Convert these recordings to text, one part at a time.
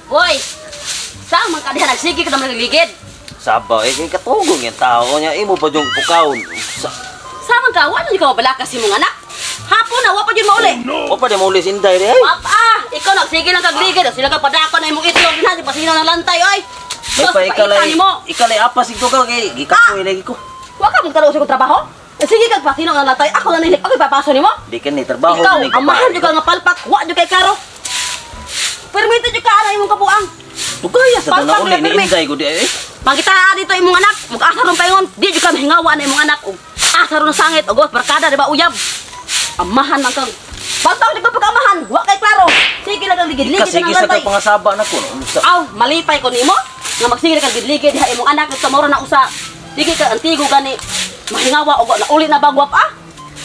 Boy, saan man ka diha nagsige ka naman nagligid? Sabay, kay katugong yung tao niya. Imo pa yung pukaon. Saan man ka? Wala ka mabalakas si mong anak. Hapon na, wapa dyan mauli. O pa di mo ulis inday rin. Wapa, ikaw nagsige lang kagligid. Sila ka padako na imong itlog. Hindi pa sino ng lantay, oy. May pa ikalay apas ito ka kay gikapoy lagi ko. Wa ka mong karoon sa kong trabaho? Sige kag pa sino ng lantay. Ako na nilik. Ako ipapaso ni mo. Di ka ni trabaho. Ikaw, amahan juga nga palpak. Wa dyan kay karo. Permito dyan ka na imong kabuang. Tugaya sa na uli ni inday ko di eh. Magitaan dito imong anak. Mag-asa ron payon. Di dyan ka mahingawa na imong anak. Asa ron sangit. Ugos, barkada, di ba uyab? Amahan man kang. Bantang di ba pag-amahan? Wa kay klaro. Sige lang kang ligid-ligid na ng Sige sa kang pangasaba na ko. Aw, malipay ko nimo. Nga magsige kang ligid-ligid ha imong anak sa moro na usa. Sige ka antigo gani. Mahingawa og na uli na bagwap ah.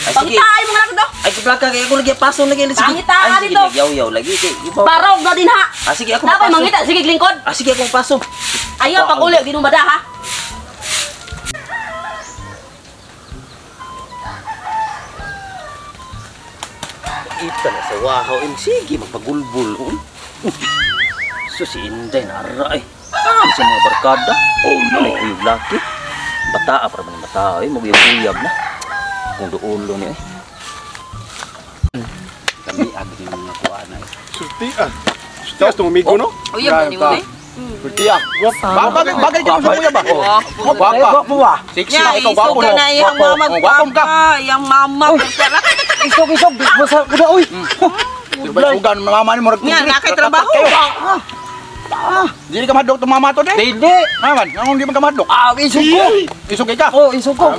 Pangitaay mo anak do. Ay kiplaka kay ako lagi paso lagi sige. Pangitaan dito. Yaw lagi kay ibaw. Barog na din ha. Sige ako. Dapat mangita sige lingkod. Sige akong paso. Ayaw pag uli ginumada ha. Ita na sa wahaw. Sige, magpagulbul. So si Inday na aray. Sa mga barkada. No. Ay kuyog laki. Bataa para man bataa. Maguyab-uyab na. Kung duulo niya eh. Kami agad yung mga kuha na eh. Sulti ah. Sulti tumigo no? Uyab ni uli. Sulti ah. Bagay ka sa kuya ba? Guwapa. Sexy na ikaw, guwapo no? Guwapong ka. Yang mama. Isog-isog, basa ko na, uy! Sugan, mama ni mo rin. Nga, nakay-trabaho. Hindi ka madlok itong mama to, de? Hindi! Naman, hindi man ka madlok. Isog ko! Isog ka? Oo, isog ko.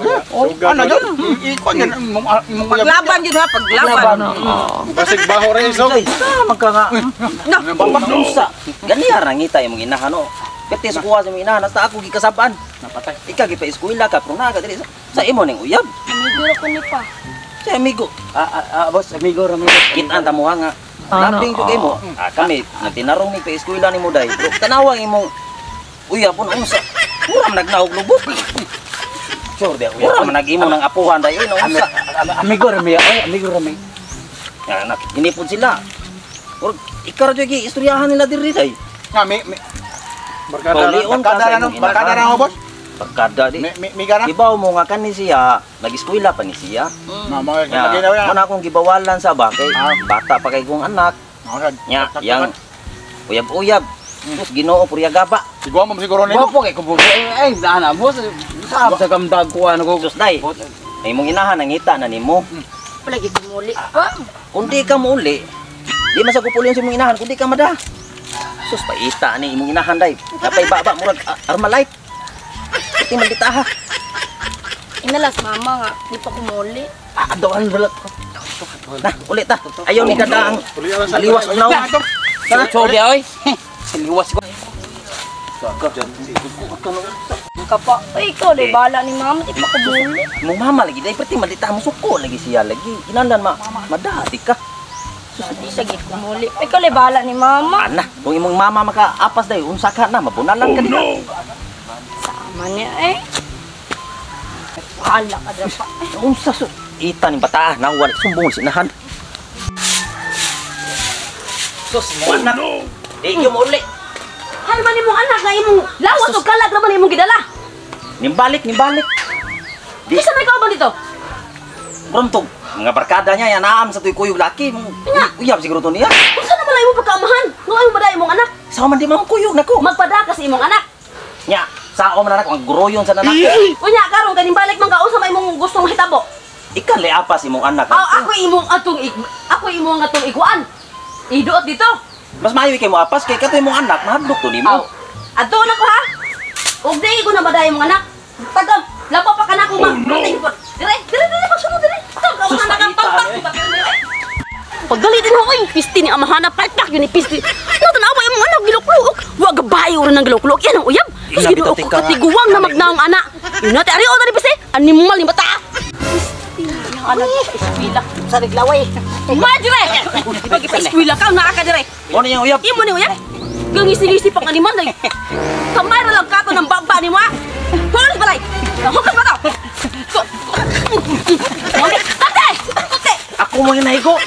Ano yun? Ikon yan. Paglaban yun ha, paglaban. Basig baho rin isog. Tama ka nga. Papakunsa. Ganyan rangita yung mga inahan o. Pati sa kuha sa mga inahan. Hasta ako gikasabaan. Napatay. Ika gipa-eskwila ka. Pero nakadali sa imo ning uyab. Amiguro ko ni pa. Si amigo. Boss, amigo, Ramiro. Kitaan ta mo nga. Labing ko kayo mo. Kami, nagtinarong ni pa-eskwila ni mo day. Pero tanawang imong uyab po na unsa. Muram nagnaog lubot. Sure di ako. Muram nag-imo ng apuhan day. Unsa. Amigo, Ramiro. Ay, amigo, Ramiro. Ginipon sila. Or ikar jogi istoryahan nila diri day. Nga, barkada na mo, boss? Barkada di. May ka na? Ibaw mo nga kan ni siya, nag-eskwela pa ni siya. Muna akong gibawalan sa bakay. Bata pa kay kong anak. Nya, yang uyab-uyab. Tapos Ginoo purya gaba. Siguro mo siguro nito. Bopo kay kubo. Ay, dana, boss. Sa kamdag ko ano ko. Tapos day, ay mong inahan nangita na nimo. Palagi kumuli pa. Kundi ka mo uli, di masagupulin sa imong inahan, kundi ka mada. Sus, paita ni imong inahan day. Napay baba murag Armalite. Iti maldita ha. Inalas mama nga, di pa kumuli. Doan balat ko. Nah, ulit ta. Ayaw ni kada ang aliwas unaw. Sana sorry oy. Liwas ko. Kapa, ay ikaw di bala ni mama, di pa kumuli. Mong mama lagi day perti maldita mo suko lagi siya lagi. Inandan madati ka. Di sige kumuli. Ikaw di bala ni mama. Ana, kung imong mama makaapas day unsa ka na mabunalan ka dito. Sama niya eh. Hala ka dyan pa. Unsa so? Ita ni bata na wala sumbong sinahan. Sus, mo anak. Di mo uli. Hal ba ni mong anak nga imong lawas o kalag naman imong gidala? Nimbalik. Di sa may ikaw ba dito? Beruntog. Mga barkada niya yan naam sa tuy kuyog laki. Uyab siguro to niya. Kung saan naman imong pagkaamahan? Ngayon mo ba imong anak? Sa man di man kuyog nako. Magpadaka sa imong anak. Nya, sa ako man anak ang guroyon sa nanak. Unya karon kaning balik man ka usa may imong gustong mahitabo. Ikaw leapas imong anak. Ako imong atong iguan. Iduot dito. Mas maayo kay mo apas kay katoy imong anak mahadlok to nimo. Ato na ko ha. Ug di ko na baday imong anak. Tagam, lapo pa kanako ma. Dire pasunod dire. Tagam anak ang pagpak. Pagalitin ho oy, pisti ni amahana palpak yun ni pisti. Tanawa imong anak giluklok. Wa gabayo ron nang giluklok. Yan ang uyab. Giduo ko katiguwang na magnaong anak. Inati ari o tani pisti. Animal ni bata. Yang anak sa eskwela sa naglaway. Madre! Pag-eskwela ka, nakaka dire. Mo ni uyab. Imo ni uyab. Gangisi-ngisi pang animal na. Kamay ra lang kato ng baba ni mo. Holos balay. Hukad ba to? Tate! Ako mo hinay ko.